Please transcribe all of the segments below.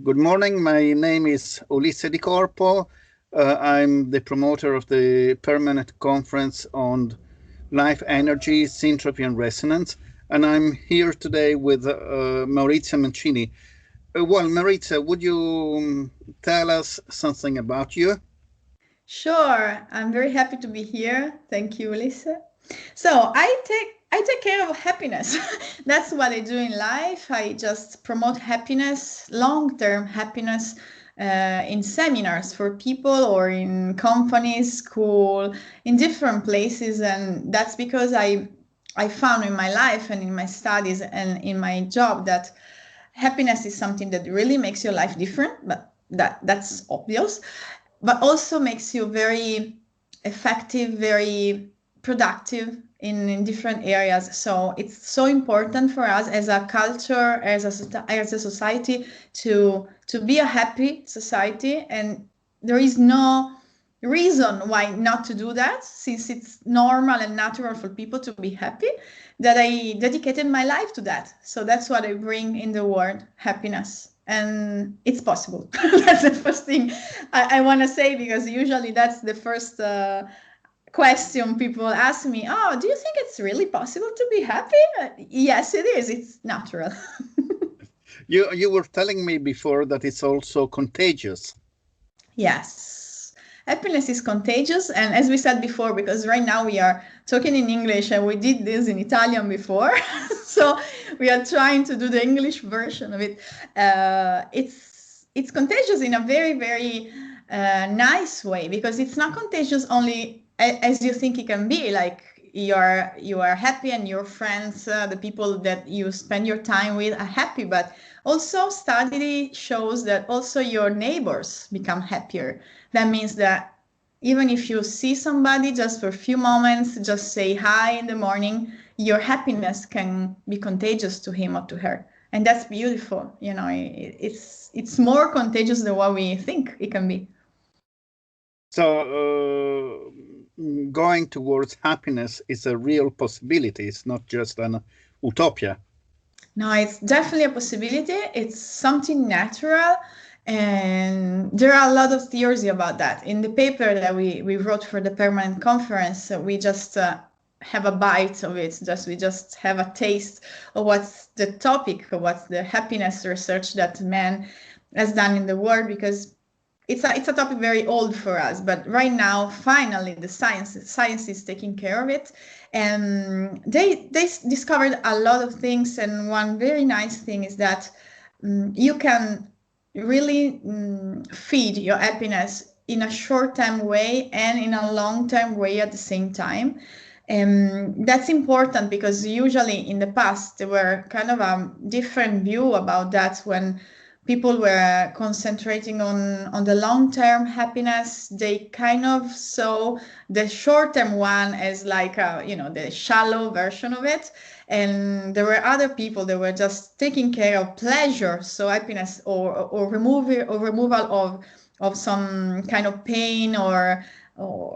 Good morning. My name is Ulisse Di Corpo. I'm the promoter of the permanent conference on life energy, syntropy, and resonance. And I'm here today with Maurizia Mancini. Well, Maurizia, would you tell us something about you? Sure, I'm very happy to be here. Thank you, Ulisse. So I take care of happiness. That's what I do in life. I just promote happiness, long-term happiness, in seminars for people or in companies, school, in different places, and that's because I found in my life and in my studies and in my job that happiness is something that really makes your life different, but that's obvious, but also makes you very effective, very productive in different areas. So it's so important for us as a culture, as a society to be a happy society, and there is no reason why not to do that, since it's normal and natural for people to be happy, that I dedicated my life to that. So that's what I bring in the word happiness. And it's possible. That's the first thing I want to say, because usually that's the first question people ask me. Oh, do you think it's really possible to be happy? Yes, it is. It's natural. You were telling me before that it's also contagious. Yes. Happiness is contagious. And as we said before, because right now we are talking in English and we did this in Italian before. So we are trying to do the English version of it. It's contagious in a very, very nice way, because it's not contagious only as you think it can be. Like you are happy and your friends, the people that you spend your time with are happy, but also study shows that also your neighbors become happier. That means that even if you see somebody just for a few moments, just say hi in the morning, your happiness can be contagious to him or to her. And that's beautiful. You know, it's more contagious than what we think it can be. So going towards happiness is a real possibility. It's not just an utopia. No, it's definitely a possibility. It's something natural. And there are a lot of theories about that. In the paper that we wrote for the permanent conference, we just have a bite of it. We just have a taste of what's the topic, of what's the happiness research that man has done in the world, because it's a topic very old for us, but right now finally the science is taking care of it, and they discovered a lot of things. And one very nice thing is that you can really feed your happiness in a short-term way and in a long-term way at the same time. And that's important, because usually in the past there were kind of a different view about that, when people were concentrating on the long-term happiness. They kind of saw the short-term one as like the shallow version of it, and there were other people that were just taking care of pleasure, so happiness, or removal of some kind of pain or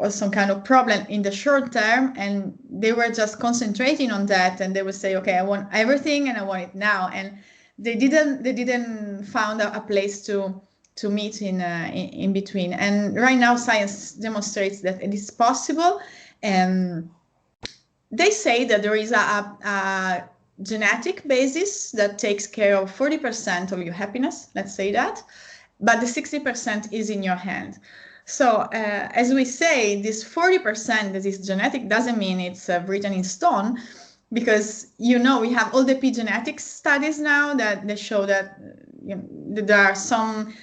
some kind of problem in the short term, and they were just concentrating on that, and they would say, okay, I want everything and I want it now. And they didn't found a place to meet in between. And right now science demonstrates that it is possible. And they say that there is a genetic basis that takes care of 40% of your happiness, let's say that, but the 60% is in your hand. So as we say, this 40% that is genetic doesn't mean it's written in stone, because we have all the epigenetics studies now that show that that there are some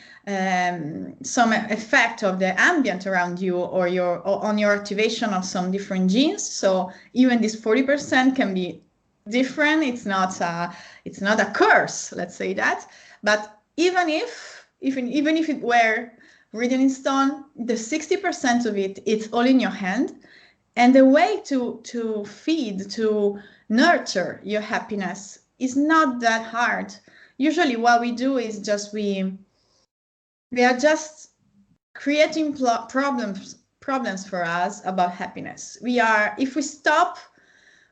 effect of the ambient around you, or on your activation of some different genes. So even this 40% can be different. It's not a curse, let's say that. But even if it were written in stone, the 60% of it's all in your hand. And the way to feed, to nurture your happiness is not that hard. Usually what we do is just we are just creating problems for us about happiness. If we stop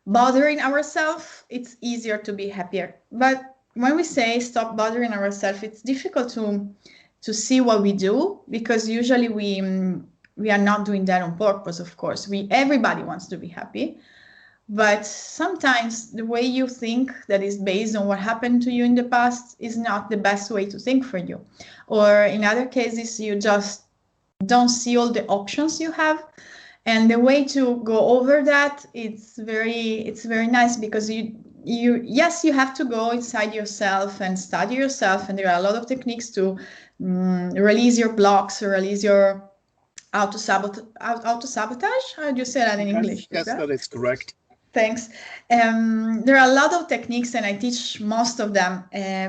bothering ourselves, it's easier to be happier. But when we say stop bothering ourselves, it's difficult to see what we do, because usually we are not doing that on purpose. Of course, everybody wants to be happy, but sometimes the way you think that is based on what happened to you in the past is not the best way to think for you. Or in other cases, you just don't see all the options you have. And the way to go over that, it's very nice, because yes, you have to go inside yourself and study yourself, and there are a lot of techniques to release your blocks, or release your auto sabotage. How do you say that in English? Yes, that is correct. Thanks. There are a lot of techniques, and I teach most of them,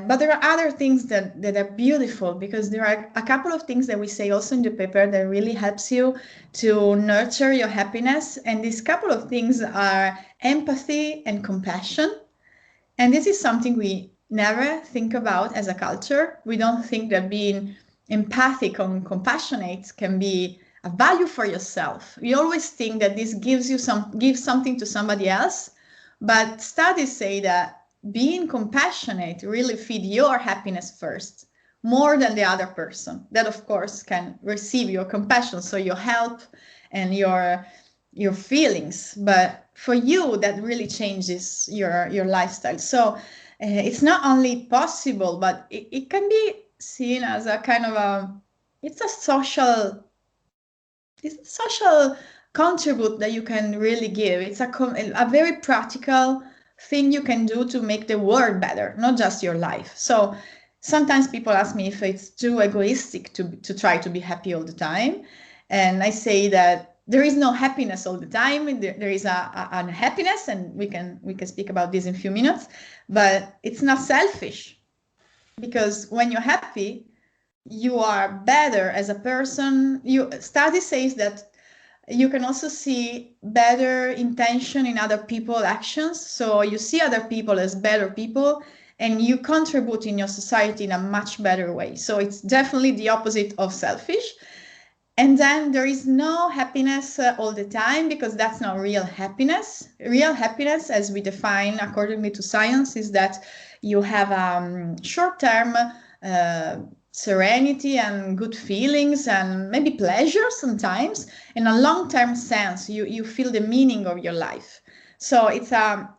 but there are other things that are beautiful, because there are a couple of things that we say also in the paper that really helps you to nurture your happiness. And these couple of things are empathy and compassion. And this is something we never think about as a culture. We don't think that being empathic and compassionate can be a value for yourself. We always think that this gives something to somebody else. But studies say that being compassionate really feed your happiness first, more than the other person. That, of course, can receive your compassion, so your help and your feelings. But for you, that really changes your lifestyle. So it's not only possible, but it can be seen as a kind of it's a social contribute that you can really give. It's a very practical thing you can do to make the world better, not just your life. So sometimes people ask me if it's too egoistic to try to be happy all the time. And I say that there is no happiness all the time. There is a unhappiness, and we can speak about this in a few minutes, but it's not selfish, because when you're happy, you are better as a person. Study says that you can also see better intention in other people's actions. So you see other people as better people, and you contribute in your society in a much better way. So it's definitely the opposite of selfish. And then there is no happiness all the time, because that's not real happiness. Real happiness, as we define accordingly to science, is that you have short-term serenity and good feelings and maybe pleasure sometimes. In a long-term sense, you feel the meaning of your life. So it's a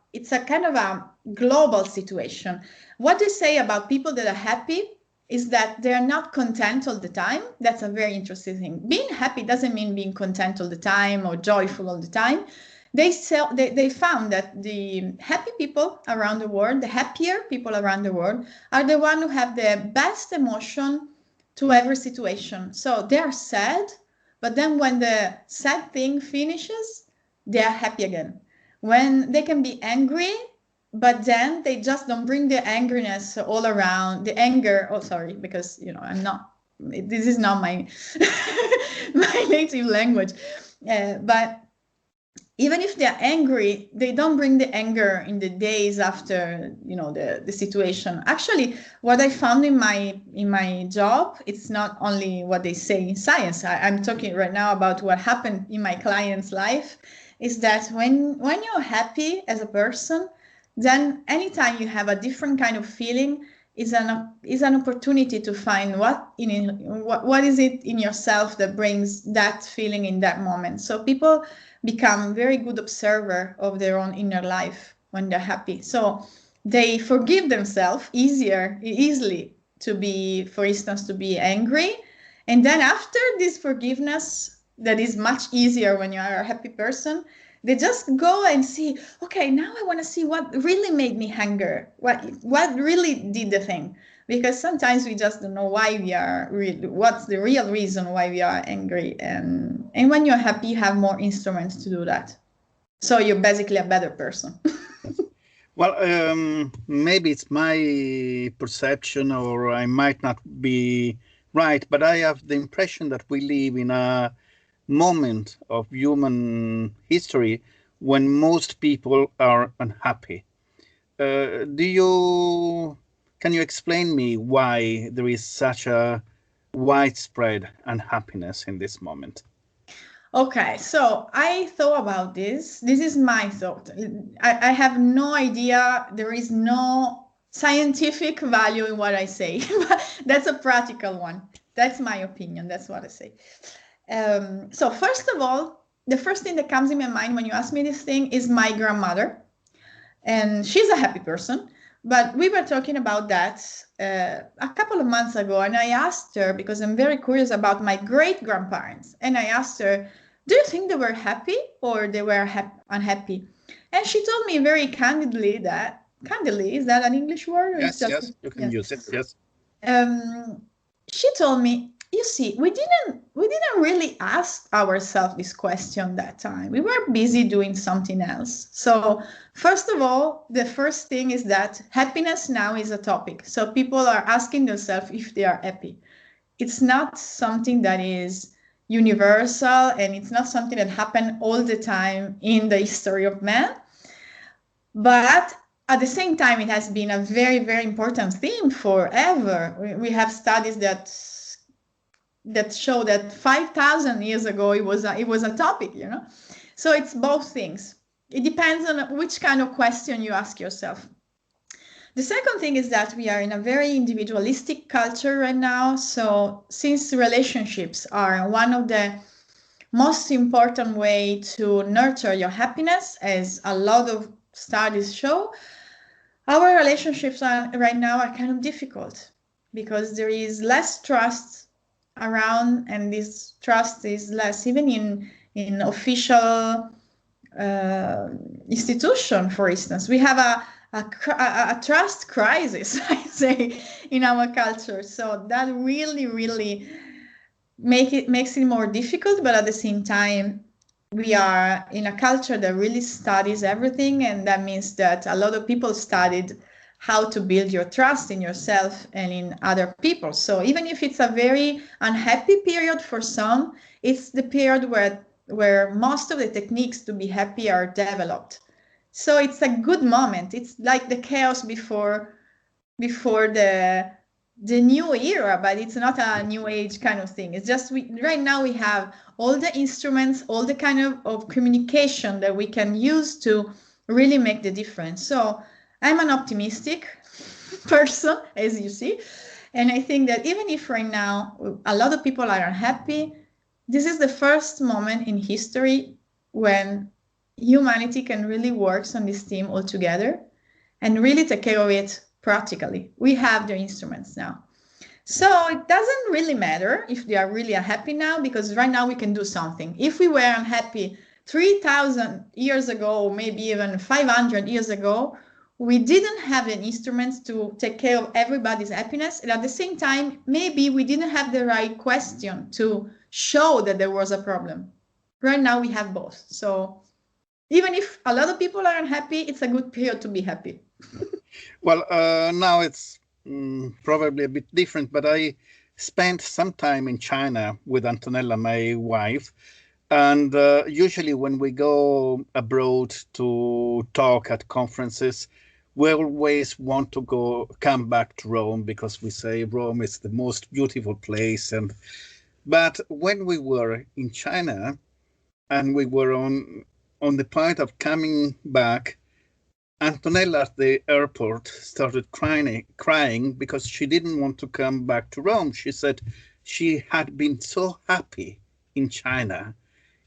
kind of a global situation. What they say about people that are happy is that they're not content all the time. That's a very interesting thing. Being happy doesn't mean being content all the time or joyful all the time. They found that the happy people around the world, the happier people around the world, are the ones who have the best emotion to every situation. So they are sad, but then when the sad thing finishes, they are happy again. When they can be angry, but then they just don't bring the angriness all around, the anger. Oh, sorry, because I'm not. This is not my my native language, but even if they're angry, they don't bring the anger in the days after the situation. Actually, what I found in my job, it's not only what they say in science. I'm talking right now about what happened in my client's life, is that when you're happy as a person, then anytime you have a different kind of feeling, is an opportunity to find what is it in yourself that brings that feeling in that moment. So people become very good observer of their own inner life when they're happy. So they forgive themselves easily to be, for instance, to be angry. And then after this forgiveness, that is much easier when you are a happy person, they just go and see, okay, now I want to see what really made me anger, what really did the thing. Because sometimes we just don't know why we are what's the real reason why we are angry. And when you're happy, you have more instruments to do that. So you're basically a better person. Well, maybe it's my perception, or I might not be right, but I have the impression that we live in a moment of human history when most people are unhappy. Can you explain me why there is such a widespread unhappiness in this moment? Okay, so I thought about this. This is my thought. I have no idea. There is no scientific value in what I say. That's a practical one. That's my opinion. That's what I say. So first of all, the first thing that comes in my mind when you ask me this thing is my grandmother. And she's a happy person. But we were talking about that a couple of months ago. And I asked her, because I'm very curious about my great-grandparents. And I asked her, do you think they were happy or they were unhappy? And she told me very candidly that, candidly, is that an English word? Or Yes, just, yes, you can use it, yes. She told me, you see, we didn't really ask ourselves this question that time. We were busy doing something else. So first of all, the first thing is that happiness now is a topic. So people are asking themselves if they are happy. It's not something that is universal, and it's not something that happened all the time in the history of man. But at the same time, it has been a very, very important theme forever. We have studies that show that 5,000 years ago it was a topic, you know. So it's both things. It depends on which kind of question you ask yourself. The second thing is that we are in a very individualistic culture right now. So since relationships are one of the most important way to nurture your happiness, as a lot of studies show, our relationships right now are kind of difficult because there is less trust around, and this trust is less even in official institution. For instance, we have a trust crisis, I say, in our culture. So that really makes it more difficult. But at the same time, we are in a culture that really studies everything, and that means that a lot of people studied how to build your trust in yourself and in other people. So even if it's a very unhappy period for some, it's the period where most of the techniques to be happy are developed. So it's a good moment. It's like the chaos before the new era, but it's not a new age kind of thing. It's just right now we have all the instruments, all the kind of communication that we can use to really make the difference. So I'm an optimistic person, as you see. And I think that even if right now a lot of people are unhappy, this is the first moment in history when humanity can really work on this theme all together and really take care of it practically. We have the instruments now. So it doesn't really matter if they are really unhappy now, because right now we can do something. If we were unhappy 3,000 years ago, or maybe even 500 years ago, we didn't have the instruments to take care of everybody's happiness. And at the same time, maybe we didn't have the right question to show that there was a problem. Right now we have both. So even if a lot of people are unhappy, it's a good period to be happy. Well, now it's probably a bit different, but I spent some time in China with Antonella, my wife. And usually when we go abroad to talk at conferences, we always want to come back to Rome, because we say Rome is the most beautiful place. But when we were in China and we were on the point of coming back, Antonella at the airport started crying because she didn't want to come back to Rome. She said she had been so happy in China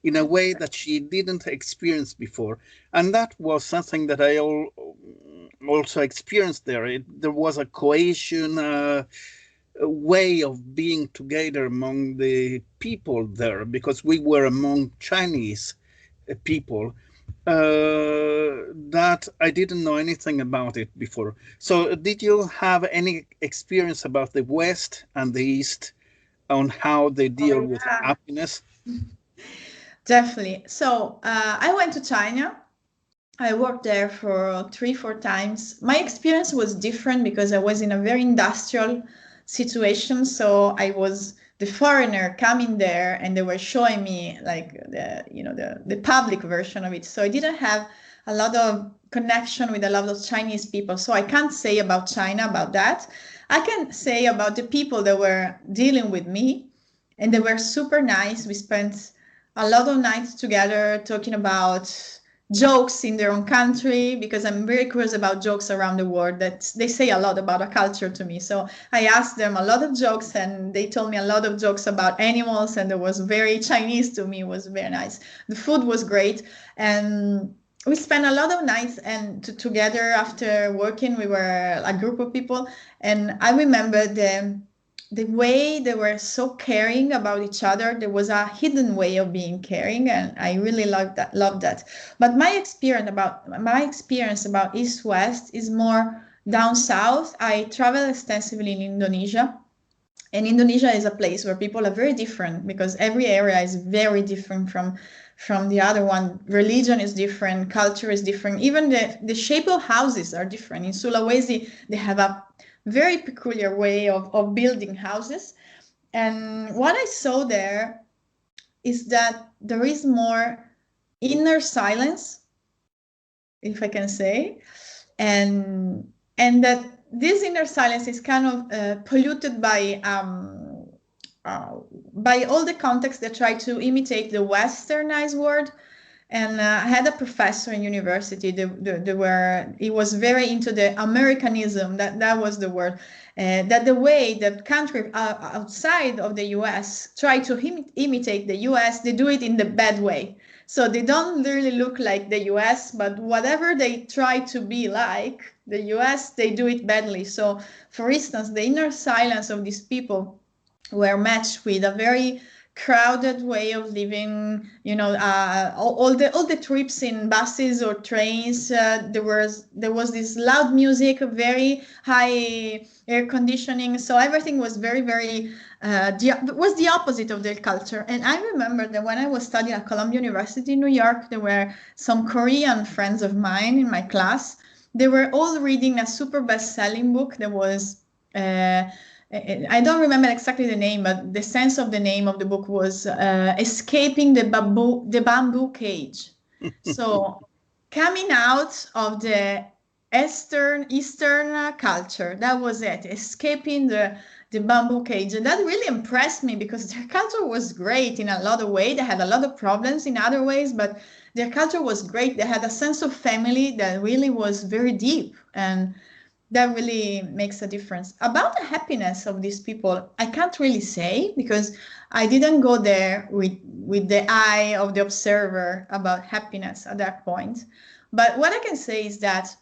in a way that she didn't experience before. And that was something that I also experienced there. There was a cohesion, a way of being together among the people there, because we were among Chinese people. That I didn't know anything about it before. So did you have any experience about the West and the East on how they deal with happiness? Definitely. So I went to China. I worked there for 3-4 times. My experience was different because I was in a very industrial situation. So I was the foreigner coming there, and they were showing me like the public version of it. So I didn't have a lot of connection with a lot of Chinese people. So I can't say about China about that. I can say about the people that were dealing with me, and they were super nice. We spent a lot of nights together talking about jokes in their own country, because I'm very curious about jokes around the world. That they say a lot about a culture to me. So I asked them a lot of jokes, and they told me a lot of jokes about animals, and it was very Chinese to me. It was very nice. The food was great, and we spent a lot of nights and together after working. We were a group of people, and I remember the way they were so caring about each other. There was a hidden way of being caring, and I really loved that. But my experience about East West is more down south. I travel extensively in Indonesia, and Indonesia is a place where people are very different, because every area is very different from the other one. Religion is different, culture is different, even the shape of houses are different. In Sulawesi, they have a very peculiar way of building houses. And what I saw there is that there is more inner silence, if I can say, and that this inner silence is kind of polluted by all the contexts that try to imitate the westernized world. And I had a professor in university. He was very into the Americanism. That was the word. That the way that countries outside of the U.S. try to imitate the U.S., they do it in the bad way. So they don't really look like the U.S., but whatever they try to be like the U.S., they do it badly. So, for instance, the inner silence of these people were matched with a very crowded way of living. All the trips in buses or trains, there was this loud music, very high air conditioning, so everything was very, very was the opposite of their culture. And I remember that when I was studying at Columbia University in New York, there were some Korean friends of mine in my class. They were all reading a super best-selling book that was I don't remember exactly the name, but the sense of the name of the book was Escaping the Bamboo Cage. So coming out of the Eastern culture, that was it, escaping the bamboo cage. And that really impressed me, because their culture was great in a lot of ways. They had a lot of problems in other ways, but their culture was great. They had a sense of family that really was very deep, and that really makes a difference. About the happiness of these people, I can't really say, because I didn't go there with the eye of the observer about happiness at that point. But what I can say is that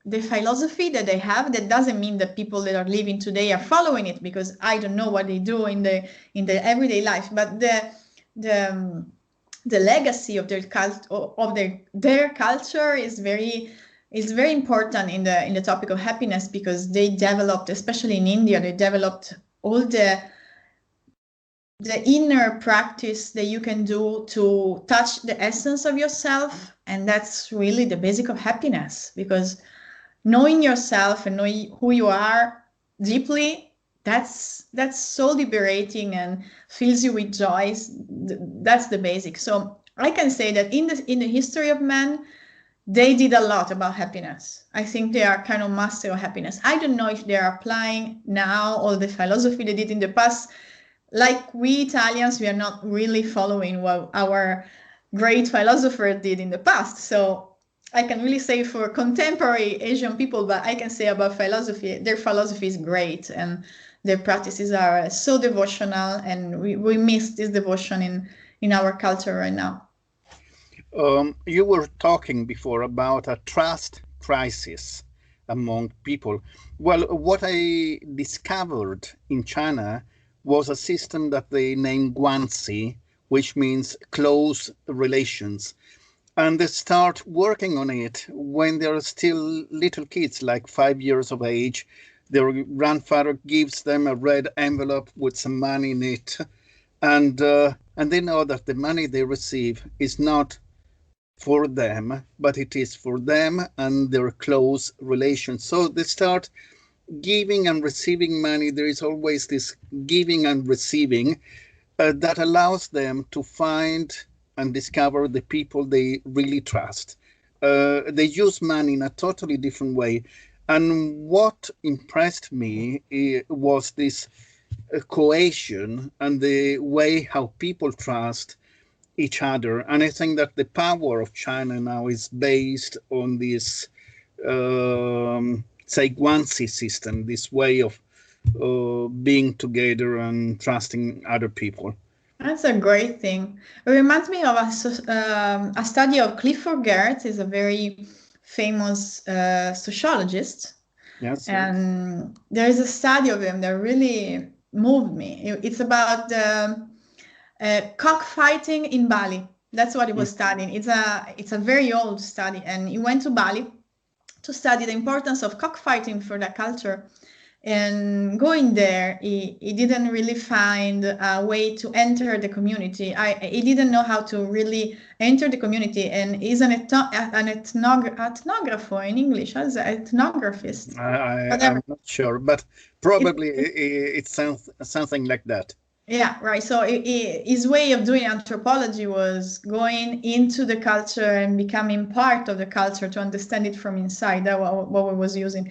the philosophy that they have, that doesn't mean that people that are living today are following it, because I don't know what they do in the everyday life, but the legacy of their culture is very important in the topic of happiness, because they developed, especially in India, they developed all the inner practice that you can do to touch the essence of yourself. And that's really the basic of happiness, because knowing yourself and knowing who you are deeply, that's so liberating and fills you with joy. That's the basic. So I can say that in the history of man, they did a lot about happiness. I think they are kind of master of happiness. I don't know if they are applying now all the philosophy they did in the past. Like we Italians, we are not really following what our great philosopher did in the past. So I can really say for contemporary Asian people, but I can say about philosophy, their philosophy is great, and their practices are so devotional, and we miss this devotion in our culture right now. You were talking before about a trust crisis among people. Well, what I discovered in China was a system that they named guanxi, which means close relations. And they start working on it when they're still little kids, like 5 years of age. Their grandfather gives them a red envelope with some money in it, and they know that the money they receive is not for them, but it is for them and their close relations. So they start giving and receiving money. There is always this giving and receiving that allows them to find and discover the people they really trust. They use money in a totally different way. And what impressed me was this cohesion and the way how people trust each other. And I think that the power of China now is based on this, say, guanxi system, this way of being together and trusting other people. That's a great thing. It reminds me of a study of Clifford Geertz, is a very famous sociologist. Yes. And there is a study of him that really moved me. It's about cockfighting in Bali. That's what he was studying. It's a very old study, and he went to Bali to study the importance of cockfighting for the culture. And going there, he didn't really find a way to enter the community. He didn't know how to really enter the community. And he's an ethnographer in English, as an ethnographist. I'm not sure, but probably it sounds something like that. Yeah, right. So his way of doing anthropology was going into the culture and becoming part of the culture to understand it from inside. That what we was using.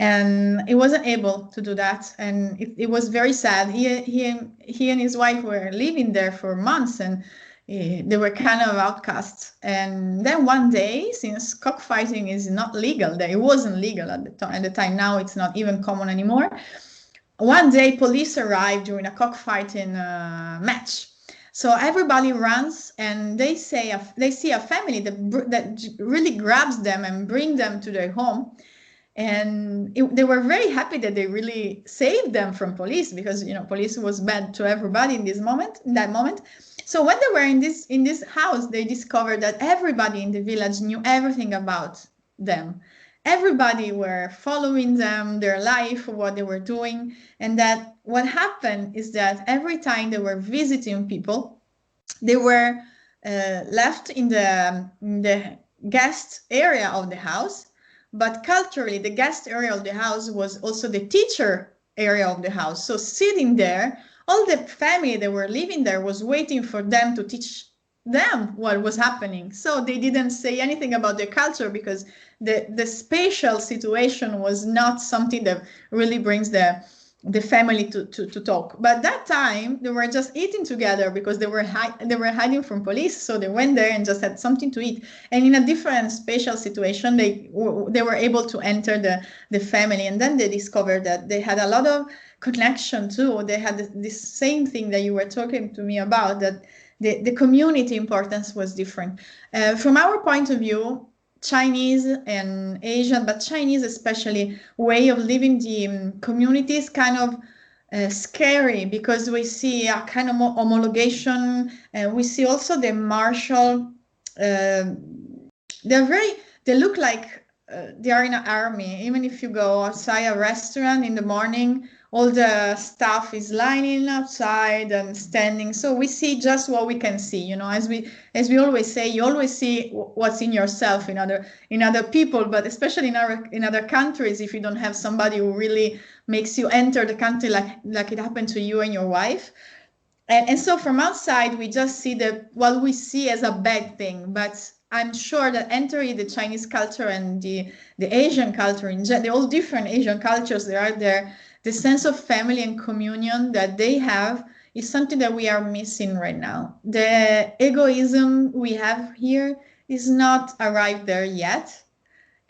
And he wasn't able to do that, and it was very sad. He and his wife were living there for months, and they were kind of outcasts. And then one day, since cockfighting is not legal there, it wasn't legal at the time. Now it's not even common anymore. One day, police arrived during a cockfighting match. So everybody runs, and they see a family that really grabs them and bring them to their home. And they were very happy that they really saved them from police, because police was bad to everybody in that moment. So when they were in this house, they discovered that everybody in the village knew everything about them. Everybody were following them, their life, what they were doing. And that what happened is that every time they were visiting people, they were left in the guest area of the house. But culturally, the guest area of the house was also the teacher area of the house. So sitting there, all the family that were living there was waiting for them to teach them what was happening. So they didn't say anything about their culture, because the spatial situation was not something that really brings the family to talk. But that time they were just eating together because they were hiding from police. So they went there and just had something to eat. And in a different spatial situation, they were able to enter the family. And then they discovered that they had a lot of connection too. They had this same thing that you were talking to me about, that the community importance was different. From our point of view, Chinese and Asian, but Chinese especially, way of living the community is kind of scary, because we see a kind of homologation. We see also the martial. They look like they are in an army. Even if you go outside a restaurant in the morning, all the staff is lining outside and standing. So we see just what we can see, as we always say, you always see what's in yourself in other people, but especially in other countries, if you don't have somebody who really makes you enter the country like it happened to you and your wife. And so from outside, we just see what we see as a bad thing. But I'm sure that entering the Chinese culture and the Asian culture, the all different Asian cultures that are there, the sense of family and communion that they have is something that we are missing right now. The egoism we have here is not arrived there yet.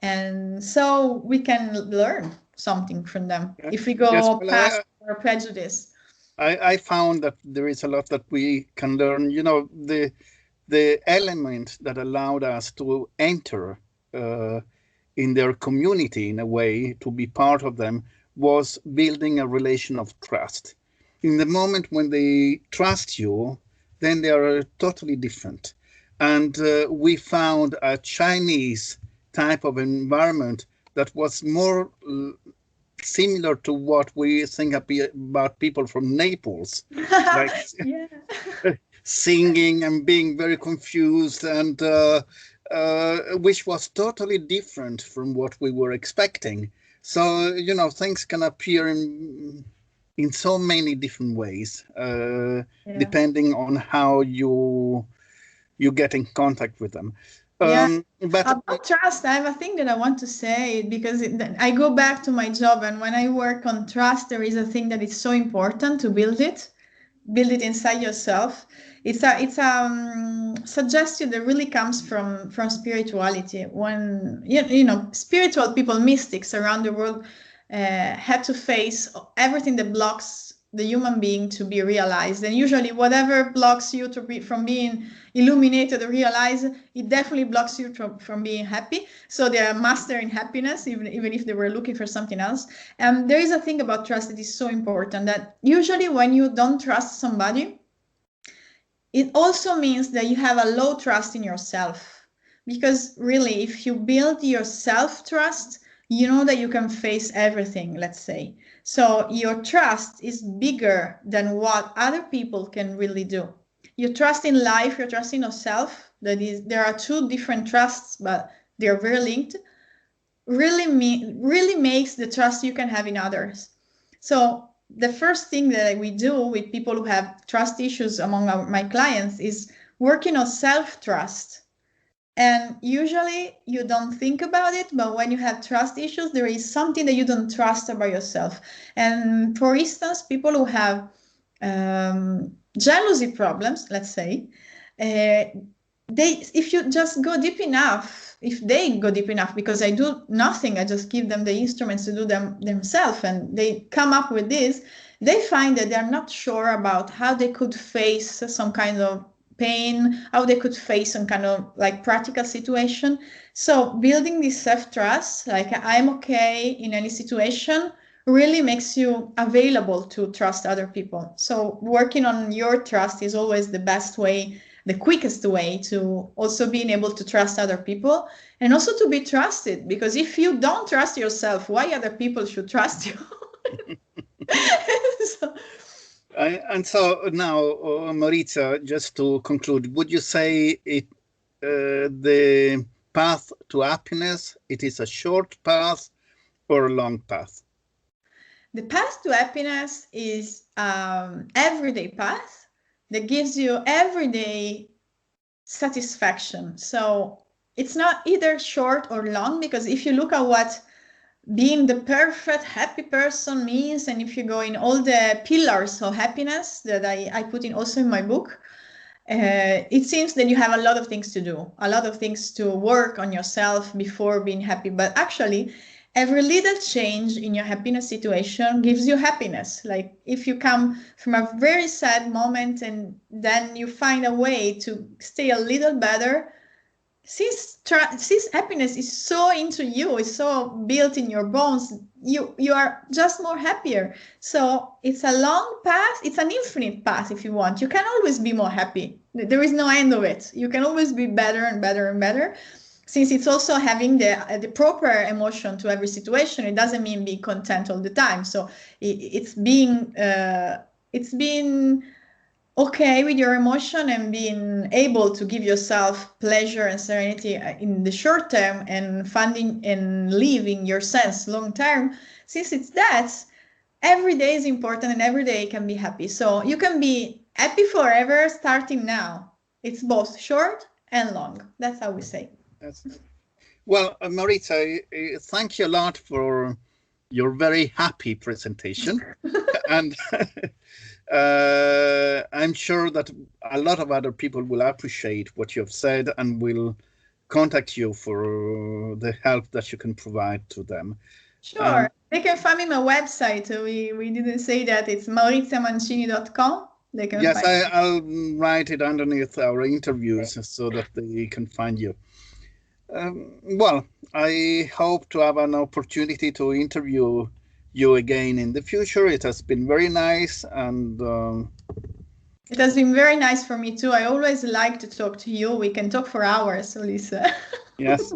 And so we can learn something from them if we go past our prejudice. I found that there is a lot that we can learn. The element that allowed us to enter in their community in a way, to be part of them, was building a relation of trust. In the moment when they trust you, then they are totally different. And we found a Chinese type of environment that was more similar to what we think about people from Naples, like singing and being very confused, and which was totally different from what we were expecting. So, things can appear in so many different ways, depending on how you get in contact with them. But about trust, I have a thing that I want to say, because I go back to my job, and when I work on trust, there is a thing that is so important to build it. build it inside yourself. It's a suggestion that really comes from spirituality. When you know, spiritual people, mystics around the world, had to face everything that blocks the human being to be realized. And usually whatever blocks you from being illuminated or realized, it definitely blocks you from being happy. So they are master in happiness, even if they were looking for something else. And there is a thing about trust that is so important, that usually when you don't trust somebody, it also means that you have a low trust in yourself. Because really, if you build your self-trust, you know that you can face everything, let's say. So your trust is bigger than what other people can really do. Your trust in life, your trust in yourself, that is, there are two different trusts, but they're very linked, really makes the trust you can have in others. So the first thing that we do with people who have trust issues among my clients is working on self-trust. And usually you don't think about it, but when you have trust issues, there is something that you don't trust about yourself. And for instance, people who have jealousy problems, let's say, if you just go deep enough, if they go deep enough, because I do nothing, I just give them the instruments to do them themselves, and they come up with this, they find that they're not sure about how they could face some kind of pain, how they could face some kind of like practical situation. So building this self-trust, like I'm okay in any situation, really makes you available to trust other people. So working on your trust is always the best way, the quickest way to also being able to trust other people, and also to be trusted, because if you don't trust yourself, why other people should trust you? So, And so now, Maurizia, just to conclude, would you say the path to happiness, it is a short path or a long path? the path to happiness is everyday path that gives you everyday satisfaction. So it's not either short or long, because if you look at what being the perfect happy person means, and if you go in all the pillars of happiness that I put in also in my book, it seems that you have a lot of things to do, a lot of things to work on yourself before being happy. But actually, every little change in your happiness situation gives you happiness. Like if you come from a very sad moment and then you find a way to stay a little better, since happiness is so into you, is so built in your bones, you are just more happier. So it's a long path, it's an infinite path. If you want, you can always be more happy. There is no end of it. You can always be better and better and better, since it's also having the proper emotion to every situation. It doesn't mean being content all the time. So it's being okay with your emotion and being able to give yourself pleasure and serenity in the short term, and finding and living your sense long term. Since it's that, every day is important and every day can be happy. So you can be happy forever starting now. It's both short and long. That's how we say. Yes. Well, Maurizia, thank you a lot for your very happy presentation. And I'm sure that a lot of other people will appreciate what you have said and will contact you for the help that you can provide to them. Sure. They can find me on my website. We didn't say that. It's mauriziamancini.com. They can yes, find I'll write it underneath our interviews so that they can find you. Well, I hope to have an opportunity to interview you again in the future. It has been very nice, and it has been very nice for me too. I always like to talk to you. We can talk for hours, Lisa. Yes.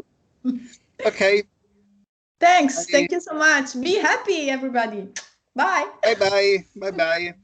Okay. Thanks. Bye. Thank you so much. Be happy, everybody. Bye. Bye-bye. Bye-bye.